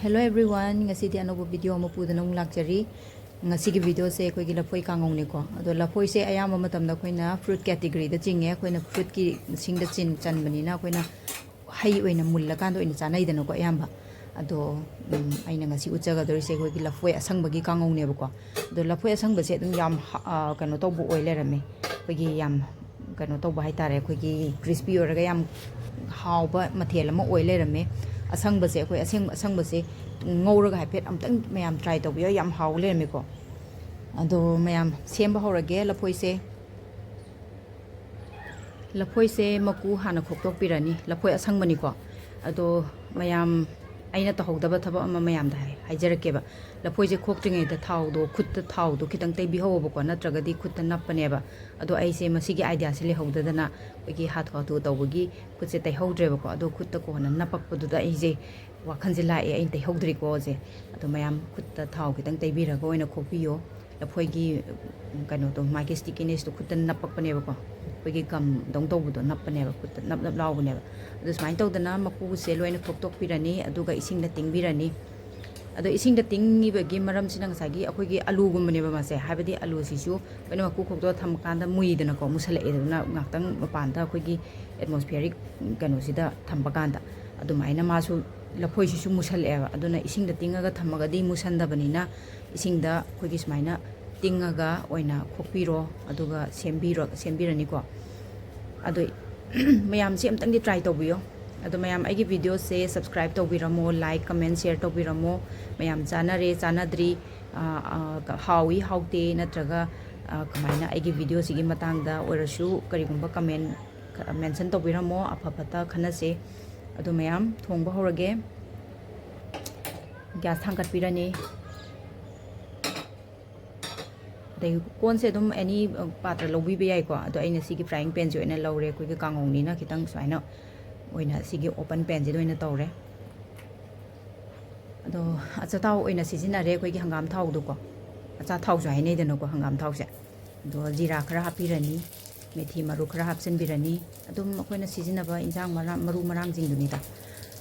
Hello everyone, ngasidi anobo video mo pudana mung lakjari. Ngasigi video se koi gi lafoi kangau ne ko. Ado lafoi se ayama matam da koina fruit category da jinge koina fruit ki sing da chin chan bani na koina hai oina mulla kan do ina chanai da no ko ayamba. Ado aina ngasi uchaga dori se koi gi lafoi asangbagi kangau ne ba ko. Ado lafoi asangbase dum yam kano to bu oile rame. Koi gi yam kano to ba hai tare koi gi crispy oraga yam hau ba mathel ma oile rame. Ashangbase koi ashangbase ngौरगा हाइफेट अमतंग ma'am try तौबियो याम हाउ लेरमेको अदो ma'am same हौरगे लफोई से मकू हाना खोक्टोपिरानी लफोई असंगमनिको अदो मैम अइना तहौदबा थबा अमा मैम दा हाइजरकेबा लफोई से खोक्ट्रिङै दा थाउदो खुत्त थाउदो खितंग तै बिहोबको नत्रगदि खुत्त नप्पनेबा अदो आइसे मसिगी आइडिया से लेहौददना बगी हाथ हाथु तौबगी खुत्से तै हौद्रेबको अदो खुत्त को हना नपकपदुदा आइजे वाखनजे लाए अइन तै हौद्रिको जे अदो मैम खुत्त थाउ खितंग तै बिरगा ओइना खोपियो लफोईगी कनो तो माइके स्टिकीनेस तो खुत्त नपकपनेबको कोई गम दौं तौबदो नप्पनेबा खुत्त नप नप लाउबनेबा अदो सुमाइन तौदना मकू से लोइना खोक्टोकपिरानी अदुगा इसिंगदा तिंगबिरानी अदो इसिंगदा तिंगिबगी मरम सिना ngसागी अखोइगी आलू गुमबनेबा मासे हाबदी आलू सिसु कनो मकू खोक्तो थमकांदा मुइदना को मुसलएदना ngakhtang mapanda अखोइगी एटमॉस्फेरिक कनो सिदा थंबकांदा अदुमाइना मासु लफोई सिसु मुसलएबा अदुना इसिंगदा तिंगागा थमगदी मुसंदबनिना इसिंगदा अखोइगी सुमाइना तिंगागा ओइना खोक्पिरो अदुगा सेमबिरनिको अदो मयाम से अमतंग ट्राई तौबियो अदो मयाम आइगी वीडियो से सब्सक्राइब तौबिरमो लाइक कमेंट शेयर तौबिरमो मयाम चानरे चानद्री हाउई हाउते नत्रगा कमाइना आइगी वीडियो सिगी मतंगदा ओरसु करिगुंबा कमेंट मेंशन तौबिरमो अफफता खनसे अदो मयाम थोंबा हौरगे गैस थांगटपिरनी कौन से तुम एनी पात्र लौबी याको अदो अइना सिगी फ्राइंग पैन जो ओइना लौरे कोई कांगौनीना खितंग सुमाइना ओइना सिगी ओपन पैन जे ओइना तौरे अदो अच्छा थाउ ओइना सिजिनारे कोई हंगाम थाउ दो को अच्छा थाउ जो हाइनै दनो को हंगाम थाउ से दो जीरा खरा हापिरनी मेथी मरु खरा हापसनबिरनी अदुम अखोइना सिजिनाबा इंजांग मरु मरांग जिंगदुनिता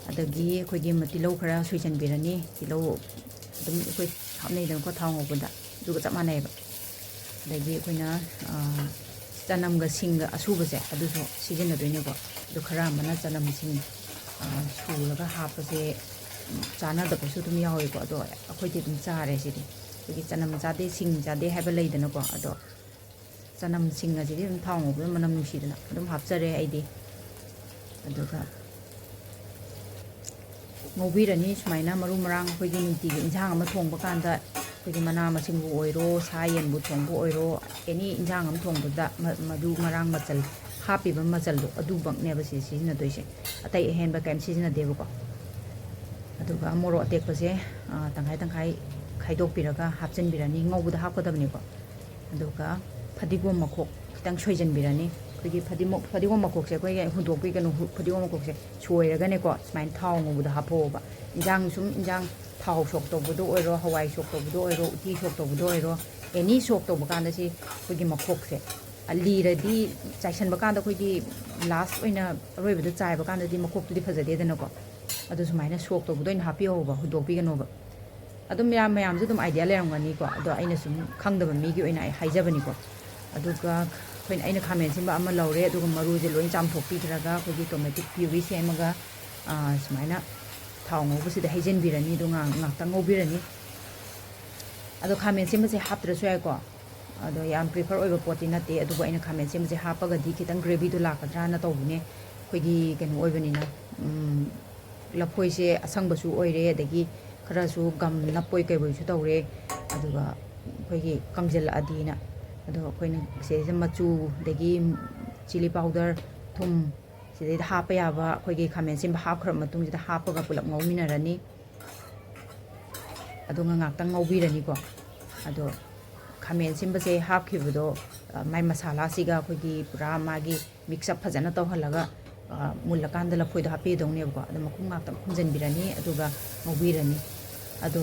अदगी कोई मतिलौ खरा सुइसनबिरनी तिलौ अदुम कोई हापनै दनो को थाउ ngौबदा दुगा चप मानैबा दगी अखोइना चनमगा सिंगा असुबसे अदुसो सिजिनदोइनेको दु खरा मना चनम सिंग सुलगा हापसे चानादबसु तुम यावेको अदो अखोइदि तुम चारे सिदि दगी चनम जादे सिंग जादे हाइबा लैदनको अदो चनम सिंग अजिदि तुम थाउ ngौबदा मनम नुसिदना अदुम हापचरे आइदि अदुगा ngौबिरनी सुमाइना मरु मरांग अखोइदि नुंतिगि इंजांग अमा थोंबा कांदा कोई मना मसिंगबु ओइरो सायेनबु थोंबु ओइरो एनी इंजांग अम थोंबदा मदु मरांग मचल हापिबा मचल दो अदु बंगनेबा सिजिना दोइसे अतै हेनबा कैम सिजिना देबको अदुगा मोरो अटेकपसे तंखाय तंखाय खाइदोकपिरगा हापचनबिरानी ngौबुदा हापकदबनिको अदुगा फदिगोम मखोक खितंग सोइजनबिरानी कोई फदिगोम मखोकसे कोई हुंदोकपिगनो फदिगोम मखोकसे सोइरगानेको स्माइन थाउ ngौबुदा हापोबा इंजांग सुम इंजांग थाउ सोक तौबदो ओइरो हवाई सोक तौबदो ओइरो उठी सोक तौबदो ओइरो एनी सोक तौबा कांदासी कोई मखोकसे लीरदी चाइसनबा कांदा कोई लास्ट ओइना अरोइबदो चाइबा कांदादी मखोकतुदी फजदेदनको अदु सुमाइना सोक तौबदो इन हापियोबा हुदोकपिगनोबा अदुम मयामजु दुम आइडिया लेरंगनिको अदो आइना सुम खंगदबा मीगी ओइना हाइजबनिको अदुगा कोइन आइना खामेन सिंबा अमा लौरे अदुगा मरुजे लोइन चामथोकपिद्रगा कोई टोमेटिक प्यूरी सेमगा सुमाइना थाउ ngौबसिदा हाइजनबिरनी दो ngakta ngौबिरनी अदो खामेन सेमसे हापद्रसु याको अदो याम प्रिफर ओइबा पोटी नते अदुबो आइना खामेन सेमसे हापगदी खितंग ग्रेवी दो लाकद्रा ना तौबने कोइगी कनो ओइबनिना लफोइसे असंगबसु ओइरे अदगी खरासु गम नपोइ कैबोइसु तौरे अदुगा कोइगी कंगजल अदीना अदो कोइना से मचू दगी चिली पाउडर थुम सिदे हापा याबा कोइगी खामेन सिम हापखर मतुंग जिदा हापगा पुलप ngौमिनरनी अदो ngakta ngौबिरनीको अदो खामेन सिमबसे हापखिबदो माइ मसाला सिगा कोइगी पुरा मागी मिक्स अप फजना तौहलगा मुल्लकांदा लफोइदो हापेदौनेबको अदो मखुम ngakta खुंजनबिरनी अदुगा ngौबिरनी अदो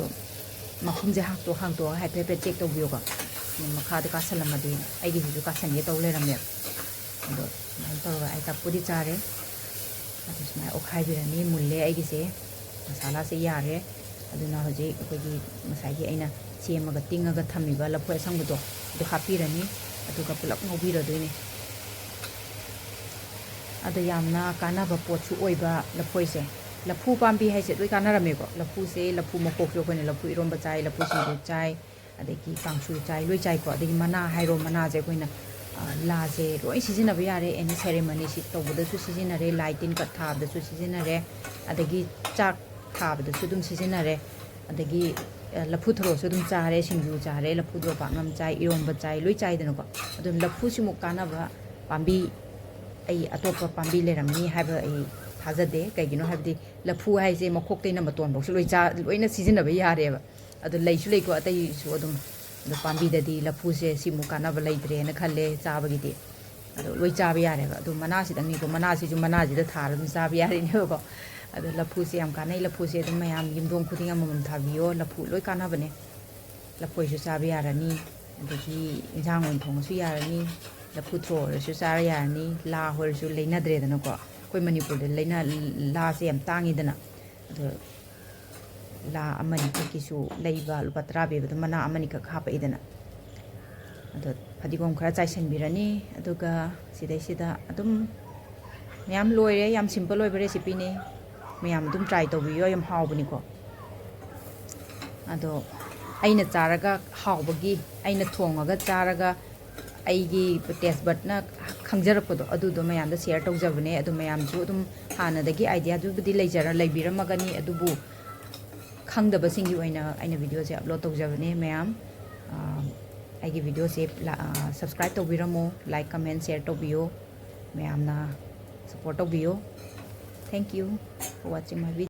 मखुमजे हांतो हाइफे चेक तौबियोगा मखाद कासलमदी आइगी हिजु कासनगे तौ लेरमे अदो मान तौगा आइ तापुदी चारे अदो सुमाइ ओखाइबिरनी मुल्ले आइगिसे मसाला से यारे ꯑꯗꯨꯅ ꯍꯧꯖꯤꯛ ꯑꯩꯈꯣꯏꯒꯤ ꯉꯁꯥꯏꯒꯤ ꯑꯩꯅ ꯁꯦꯝꯃꯒ ꯇꯤꯡꯉꯒ ꯊꯝꯃꯤꯕ ꯂꯐꯣꯏ ꯑꯁꯪꯕꯗꯣ ꯑꯗꯨ ꯍꯥꯞꯄꯤꯔꯅꯤ ꯑꯗꯨꯒ ꯄꯨꯂꯞ ꯉꯧꯕꯤꯔꯗꯣꯏꯅꯤ ꯑꯗ ꯌꯥꯝꯅ ꯀꯥꯟꯅꯕ ꯄꯣꯠꯁꯨ ꯑꯣꯏꯕ ꯂꯐꯣꯏꯁꯦ ꯂꯐꯨ ꯄꯥꯝꯕꯤ ꯍꯥꯏꯁꯦ ꯂꯣꯏ ꯀꯥꯟꯅꯔꯝꯃꯦꯀꯣ ꯂꯐꯨꯁꯦ ꯂꯐꯨ ꯃꯀꯣꯛꯁꯨ ꯑꯩꯈꯣꯏꯅ ꯂꯐꯨ ꯏꯔꯣꯝꯕ ꯆꯥꯏ ꯂꯐꯨ ꯁꯤꯡꯖꯨ ꯆꯥꯏ ꯑꯗꯒꯤ ꯀꯥꯡꯁꯨ ꯆꯥꯏ ꯂꯣꯏ ꯆꯥꯏꯀꯣ ꯑꯗꯒꯤ ꯃꯅꯥ ꯍꯥꯏꯔꯣ ꯃꯅꯥꯁꯦ ꯑꯩꯈꯣꯏꯅ ꯂꯥꯁꯦ ꯂꯣꯏ ꯁꯤꯖꯤꯟꯅꯕ ꯌꯥꯔꯦ ꯑꯦꯅꯤ ꯁꯦꯔꯦꯃꯅꯤ ꯇꯧꯕꯗꯁꯨ ꯁꯤꯖꯤꯟꯅꯔꯦ ꯂꯥꯏ ꯇꯤꯟ ꯀꯠ ꯊꯥꯕꯗꯁꯨ ꯁꯤꯖꯤꯟꯅꯔꯦ ꯑꯗꯒꯤ ꯆꯥꯛ ꯊꯥꯕꯗꯁꯨ ꯑꯗꯨꯝ ꯁꯤꯖꯤꯟꯅꯔꯦ ꯑꯗꯒꯤ ꯂꯐꯨ ꯊꯔꯣꯁꯨ ꯑꯗꯨꯝ ꯆꯥꯔꯦ ꯁꯤꯡꯖꯨ ꯆꯥꯔꯦ ꯂꯐꯨ ꯊꯔꯣ ꯄꯥꯛꯅꯝ ꯆꯥꯏ ꯏꯔꯣꯝꯕ ꯆꯥꯏ ꯂꯣꯏ ꯆꯥꯏꯗꯅꯀꯣ ꯑꯗꯨ ꯂꯐꯨꯁꯤꯃꯨꯛ ꯀꯥꯟꯅꯕ ꯄꯥꯝꯕꯤ ꯑꯩ ꯑꯇꯣꯞꯄ ꯄꯥꯝꯕꯤ ꯂꯩꯔꯝꯅꯤ ꯍꯥꯏꯕ ꯑꯩ ꯊꯥꯖꯗꯦ ꯀꯩꯒꯤꯅꯣ ꯍꯥꯏꯕꯗꯤ ꯂꯐꯨ ꯍꯥꯏꯁꯦ ꯃꯈꯣꯛꯇꯩꯅ ꯃꯇꯣꯟꯐꯥꯎꯁꯨ ꯂꯣꯏꯅ ꯁꯤꯖꯤꯟꯅꯕ ꯌꯥꯔꯦꯕ ꯑꯗꯣ ꯂꯩꯁꯨ ꯂꯩꯀꯣ ꯑꯇꯩꯁꯨ ꯑꯗꯨꯝ ꯑꯗꯣ ꯄꯥꯝꯕꯤꯗꯗꯤ ꯂꯐꯨꯁꯦ ꯁꯤꯃꯨꯛ ꯀꯥꯟꯅꯕ ꯂꯩꯇ꯭ꯔꯦꯅ ꯈꯜꯂꯦ ꯆꯥꯕꯒꯤꯗꯤ ꯑꯗꯣ ꯂꯣꯏ ꯆꯥꯕ ꯌꯥꯔꯦꯕ ꯑꯗꯣ ꯃꯅꯥꯁꯤꯗꯪꯅꯤꯀꯣ ꯃꯅꯥꯁꯤꯁꯨ ꯃꯅꯥꯁꯤꯗ ꯊꯥꯔ ꯑꯗꯨꯝ ꯆꯥꯕ ꯌꯥꯔꯤꯅꯦꯕꯀꯣ ꯑꯗꯣ ꯂꯐꯨꯁꯦ ꯌꯥꯝ ꯀꯥꯟꯅꯩ ꯂꯐꯨꯁꯦ ꯑꯗꯨꯝ ꯃꯌꯥꯝ ꯌꯨꯝꯊꯣꯡ ꯈꯨꯗꯤꯡ ꯑꯃꯃꯝ ꯊꯥꯕꯤꯌꯣ ꯂꯐꯨ ꯂꯣꯏ ꯀꯥꯟꯅꯕꯅꯦ ꯂꯐꯣꯏꯁꯨ ꯆꯥꯕ ꯌꯥꯔꯅꯤ ꯑꯗꯒꯤ ꯏꯟꯖꯥꯡ ꯑꯣꯏꯅ ꯊꯣꯡꯉꯁꯨ ꯌꯥꯔꯅꯤ ꯂꯐꯨ ꯊꯔꯣ ꯑꯣꯏꯔꯁꯨ ꯆꯥꯔ ꯌꯥꯔꯅꯤ ꯂꯥ ꯑꯣꯏꯔꯁꯨ ꯂꯩꯅꯗ꯭ꯔꯦꯗꯅꯀꯣ ꯑꯩꯈꯣꯏ ꯃꯅꯤꯄꯨꯔꯗ ꯂꯥꯁꯦ ꯌꯥꯝ ꯇꯥꯡꯉꯤꯗꯅ ꯑꯗꯣ ꯂꯥ ꯑꯃꯅꯤꯈꯛꯀꯤꯁꯨ ꯂꯩꯕ ꯂꯨꯄꯥ 10 ꯄꯤꯕꯗ ꯃꯅꯥ ꯑꯃꯅꯤꯈꯛ ꯍꯥꯞꯄꯛꯏꯗꯅ ꯑꯗꯣ ꯐꯗꯤꯒꯣꯝ ꯈꯔ ꯆꯥꯏꯁꯤꯟꯕꯤꯔꯅꯤ ꯑꯗꯨꯒ ꯁꯤꯗꯩꯁꯤꯗ ꯑꯗꯨꯝ ꯃꯌꯥꯝ ꯂꯣꯏꯔꯦ ꯌꯥꯝ ꯁꯤꯝꯄꯜ ꯑꯣꯏꯕ ꯔꯦꯁꯤꯄꯤꯅꯤ ꯃꯌꯥꯝ ꯑꯗꯨꯝ ꯇ꯭ꯔꯥꯏ ꯇꯧꯕꯤꯌꯣ ꯌꯥꯝ ꯍꯥꯎꯕꯅꯤꯀꯣ ꯑꯗꯣ ꯑꯩꯅ ꯆꯥꯔꯒ ꯍꯥꯎꯕꯒꯤ ꯑꯩꯅ ꯊꯣꯡꯉꯒ ꯆꯥꯔꯒ ꯑꯩꯒꯤ ꯇꯦꯁ ꯕꯠꯅ ꯈꯪꯖꯔꯛꯄꯗꯣ ꯑꯗꯨꯗꯣ ꯃꯌꯥꯝꯗ ꯁꯦꯌꯔ ꯇꯧꯖꯕꯅꯦ ꯑꯗꯨ ꯃꯌꯥꯝꯁꯨ ꯑꯗꯨꯝ ꯍꯥꯟꯅꯗꯒꯤ ꯑꯥꯏꯗꯤꯌꯥꯗꯨꯕꯨꯗꯤ ꯂꯩꯕꯤꯔꯝꯃꯒꯅꯤ ꯑꯗꯨꯕꯨ ꯈꯪꯗꯕꯁꯤꯡꯒꯤ ꯑꯣꯏꯅ ꯑꯩꯅ ꯚꯤꯗꯤꯑꯣꯁꯦ ꯑꯞꯂꯣꯗ ꯇꯧꯖꯕꯅꯦ ꯃꯌꯥꯝ ꯑꯩꯒꯤ ꯚꯤꯗꯤꯑꯣꯁꯦ ꯁꯕꯁꯀ꯭ꯔꯥꯏꯕ ꯇꯧꯕꯤꯔꯝꯃꯣ ꯂꯥꯏꯛ ꯀꯃꯦꯟ ꯁꯦꯌꯔ ꯇꯧꯕꯤꯌꯣ ꯃꯌꯥꯝꯅ ꯁꯞꯄꯣꯔꯠ ꯇꯧꯕꯤꯌꯣ thank you four washing my video